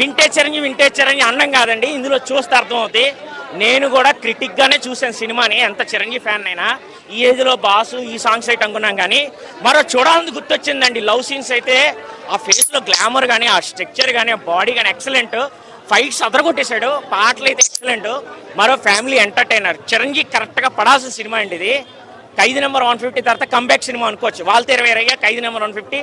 Vintage Chiranjeevi అన్నం కాదండి, ఇందులో చూస్తే అర్థమవుతుంది. నేను కూడా క్రిటిక్ గానే చూసాను సినిమాని, ఎంత చిరంజీవి ఫ్యాన్ అయినా. ఈ ఏజ్ లో బాసు ఈ సాంగ్స్ అయితే అనుకున్నాం, కానీ మరో చూడాలని గుర్తొచ్చిందండి. లవ్ సీన్స్ అయితే ఆ ఫేస్ లో గ్లామర్ కానీ, ఆ స్ట్రక్చర్ కానీ, ఆ బాడీ కానీ ఎక్సలెంట్. ఫైట్స్ అదరగొట్టేశాడు, పాటలు అయితే ఎక్సలెంట్. మరో ఫ్యామిలీ ఎంటర్టైనర్. చిరంజీవి కరెక్ట్ గా పడాల్సిన సినిమా అండి ఇది. ఖైదీ నెంబర్ 150 తర్వాత కంబ్యాక్ సినిమా అనుకోవచ్చు. వాల్తేరు వీరయ్య, ఖైదీ నెంబర్ 150,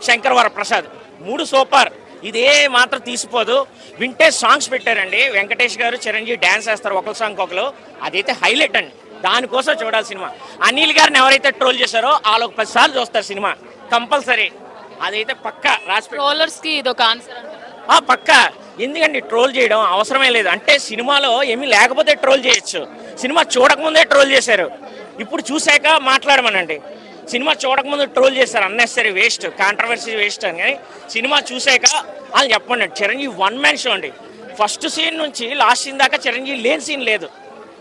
శంకర్ వరప్రసాద్, 3 సూపర్. ఇదే మాత్రం తీసిపోదు. వింటేజ్ సాంగ్స్ పెట్టారండి, వెంకటేష్ గారు చిరంజీవి డాన్స్ వేస్తారు ఒకరి సాంగ్ ఒకరు, అదైతే హైలైట్ అండి. దానికోసం చూడాలి సినిమా. అనిల్ గారిని ఎవరైతే ట్రోల్ చేశారో వాళ్ళు 10 సార్లు చూస్తారు సినిమా కంపల్సరీ. అదైతే పక్క రాసి పక్క. ఎందుకండి ట్రోల్ చేయడం అవసరమే లేదు. అంటే సినిమాలో ఏమీ లేకపోతే ట్రోల్ చేయొచ్చు. సినిమా చూడకముందే ట్రోల్ చేశారు, ఇప్పుడు చూశాక మాట్లాడమనండి. సినిమా చూడకముందు ట్రోల్ చేశారు, అన్నెసరీ వేస్ట్, కాంట్రవర్సీ వేస్ట్ అని. కానీ సినిమా చూశాక వాళ్ళు చెప్పండి. చిరంజీవి వన్ మ్యాన్ షో అండి. ఫస్ట్ సీన్ నుంచి లాస్ట్ సీన్ దాకా చిరంజీవి లేని సీన్ లేదు.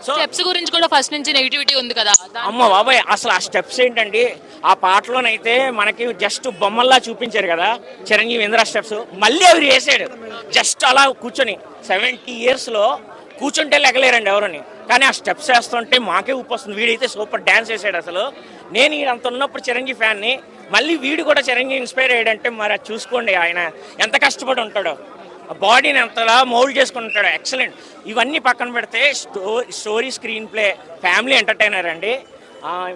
సో స్టెప్స్ గురించి కూడా ఫస్ట్ నుంచి నెగిటివిటీ ఉంది కదా. అమ్మ బాబాయ్, అసలు ఆ స్టెప్స్ ఏంటండి? ఆ పాటలోనైతే మనకి జస్ట్ బొమ్మల్లా చూపించారు కదా చిరంజీవి ఇంద్ర స్టెప్స్. మళ్ళీ అవి వేసాడు జస్ట్ అలా కూర్చొని. 70 years లో కూర్చుంటే లెగలేరండి ఎవరని, కానీ ఆ స్టెప్స్ వేస్తుంటే మాకే ఉప్పు వస్తుంది. వీడైతే సూపర్ డ్యాన్స్ వేసాడు అసలు. నేను అంత ఉన్నప్పుడు చిరంజీవి ఫ్యాన్ని, మళ్ళీ వీడు కూడా చిరంజీవి ఇన్స్పైర్ అయ్యాడంటే మరి అది చూసుకోండి ఆయన ఎంత కష్టపడి ఉంటాడో. బాడీని ఎంతలా మౌల్డ్ చేసుకుని ఉంటాడు, ఎక్సలెంట్. ఇవన్నీ పక్కన పెడితే story, screen play, family entertainer అండి.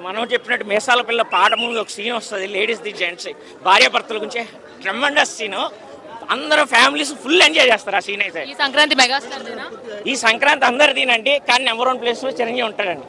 మనం చెప్పినట్టు మీసాల పిల్ల పాట ముందు ఒక సీన్ వస్తుంది, లేడీస్ ది జెంట్స్ భార్యాభర్తల గురించి ట్రెమెండస్ సీను. అందరూ ఫ్యామిలీస్ ఫుల్ ఎంజాయ్ చేస్తారు ఆ సీన్ అయితే. ఈ సంక్రాంతి మెగాస్టార్ ఈ సంక్రాంతి అందరిదీనండి, కానీ నెంబర్ 1 ప్లేస్ చిరంజీవి ఉంటాడండి.